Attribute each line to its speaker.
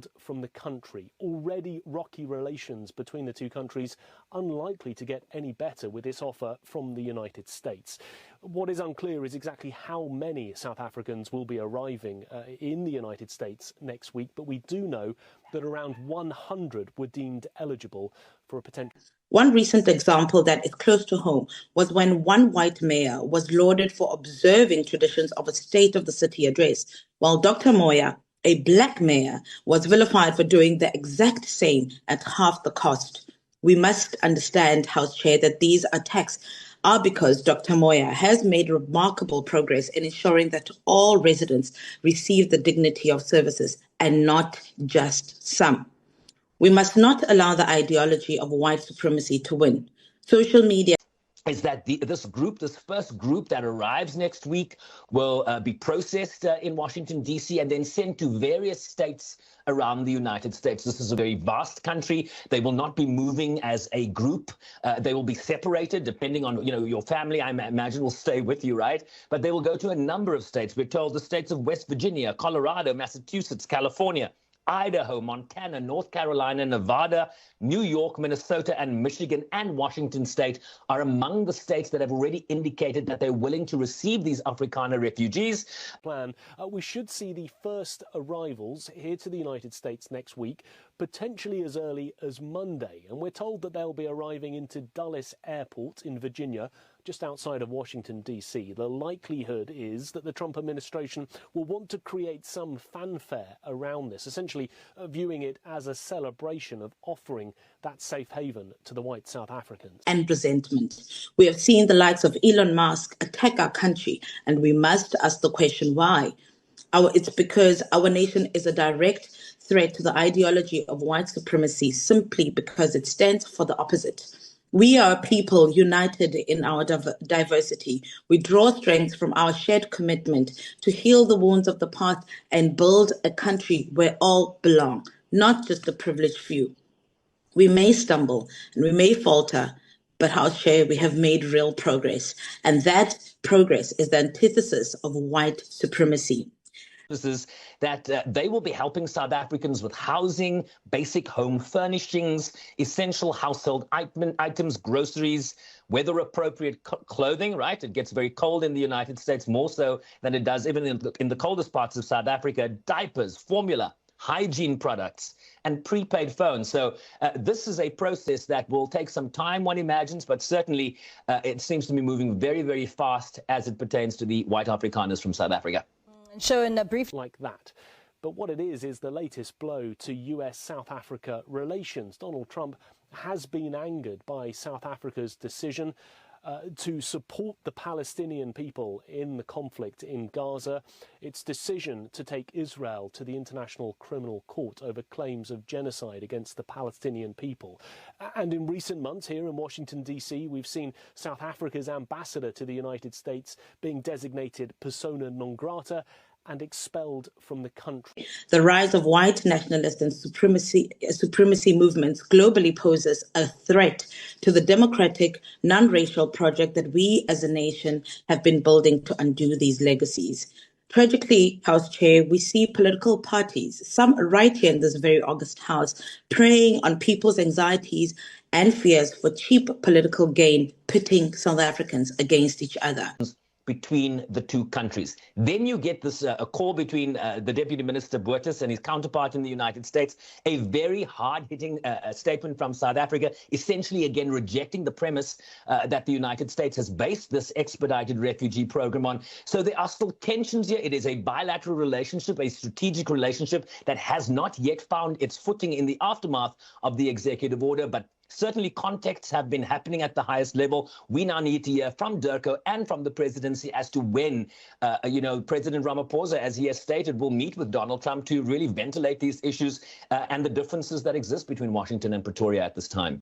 Speaker 1: expelled from the country. Already rocky relations between the two countries, unlikely to get any better with this offer from the United States. What is unclear is exactly how many South Africans will be arriving in the United States next week, but we do know that around 100 were deemed eligible for a potential.
Speaker 2: One recent example that is close to home was when one white mayor was lauded for observing traditions of a State of the City address, while Dr. Moya, a black mayor, was vilified for doing the exact same at half the cost. We must understand, House Chair, that these attacks are because Dr. Moya has made remarkable progress in ensuring that all residents receive the dignity of services and not just some. We must not allow the ideology of white supremacy to win. Social media
Speaker 3: is that this first group that arrives next week will be processed in Washington, D.C., and then sent to various states around the United States. This is a very vast country. They will not be moving as a group. They will be separated depending on, your family, I imagine, will stay with you, right? But they will go to a number of states. We're told the states of West Virginia, Colorado, Massachusetts, California, Idaho, Montana, North Carolina, Nevada, New York, Minnesota, and Michigan, and Washington State are among the states that have already indicated that they're willing to receive these Afrikaner refugees.
Speaker 1: We should see the first arrivals here to the United States next week, potentially as early as Monday. And we're told that they'll be arriving into Dulles Airport in Virginia, just outside of Washington, D.C. The likelihood is that the Trump administration will want to create some fanfare around this, essentially viewing it as a celebration of offering that safe haven to the white South Africans.
Speaker 2: And resentment. We have seen the likes of Elon Musk attack our country, and we must ask the question why. It's because our nation is a direct threat to the ideology of white supremacy simply because it stands for the opposite. We are a people united in our diversity. We draw strength from our shared commitment to heal the wounds of the past and build a country where all belong, not just the privileged few. We may stumble and we may falter, but House Chair, we have made real progress. And that progress is the antithesis of white supremacy.
Speaker 3: Is that they will be helping South Africans with housing, basic home furnishings, essential household items, groceries, weather-appropriate clothing, right? It gets very cold in the United States, more so than it does even in the coldest parts of South Africa. Diapers, formula, hygiene products, and prepaid phones. So this is a process that will take some time, one imagines, but certainly it seems to be moving very, very fast as it pertains to the white Afrikaners from South Africa.
Speaker 1: Show in a brief like that. But what it is the latest blow to US-South Africa relations. Donald Trump has been angered by South Africa's decision to support the Palestinian people in the conflict in Gaza, its decision to take Israel to the International Criminal Court over claims of genocide against the Palestinian people. And in recent months here in Washington, D.C., we've seen South Africa's ambassador to the United States being designated persona non grata and expelled from the country.
Speaker 2: The rise of white nationalist and supremacy movements globally poses a threat to the democratic, non-racial project that we as a nation have been building to undo these legacies. Tragically, House Chair, we see political parties, some right here in this very august House, preying on people's anxieties and fears for cheap political gain, pitting South Africans against each other.
Speaker 3: Between the two countries. Then you get this a call between the Deputy Minister Boertes and his counterpart in the United States, a very hard-hitting statement from South Africa, essentially again rejecting the premise that the United States has based this expedited refugee program on. So there are still tensions here. It is a bilateral relationship, a strategic relationship that has not yet found its footing in the aftermath of the executive order, but certainly contacts have been happening at the highest level. We now need to hear from Durko and from the presidency as to when, President Ramaphosa, as he has stated, will meet with Donald Trump to really ventilate these issues and the differences that exist between Washington and Pretoria at this time.